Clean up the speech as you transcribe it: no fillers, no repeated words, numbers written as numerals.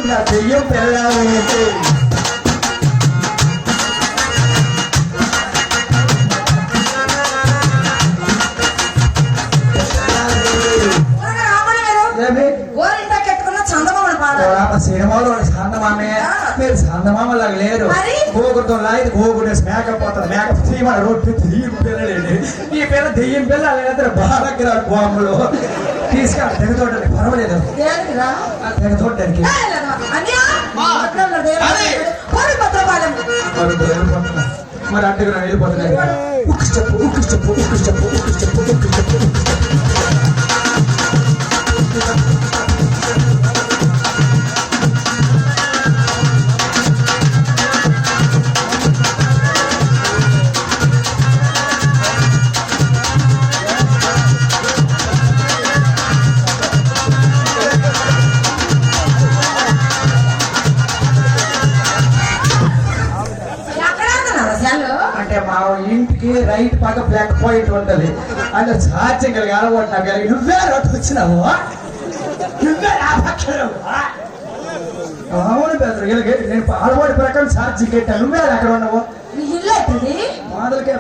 నా దెయ్యం పెళ్ళాలి సినిమాలో శాంతమామే మీరు శాంతమామలాగా లేరు గోగుతో లాగి గోగుడు మేకప్ పోతుంది మేకప్ తీయమని రొట్టి దెయ్యం పిల్లలేండి ఈ పిల్ల దెయ్యం పిల్ల లేదా బాగా బాంబులు తీసుకెళ్ళి తెగతోటండి పర్వాలేదు తెగతోటానికి మరి అట్టుగా వెళ్ళిపోతున్నాయి ఉక్కు చెప్పు ఉక్కు చెప్పు ఉక్కు చెప్పు ఉక్కు చెప్పు ఉక్కు చెప్పు అంటే మా ఇంటికి రైట్ పక్క బ్లాక్ పాయింట్ ఉంటది అంటే ఛార్జింగ్ అలగొట్టినా నువ్వే రొట్టు వచ్చినావు నువ్వే అవును బెదరు నేను అలవాటు ప్రకారం ఛార్జింగ్ పెట్టాను నువ్వే అక్కడ ఉన్నావు మొదలకే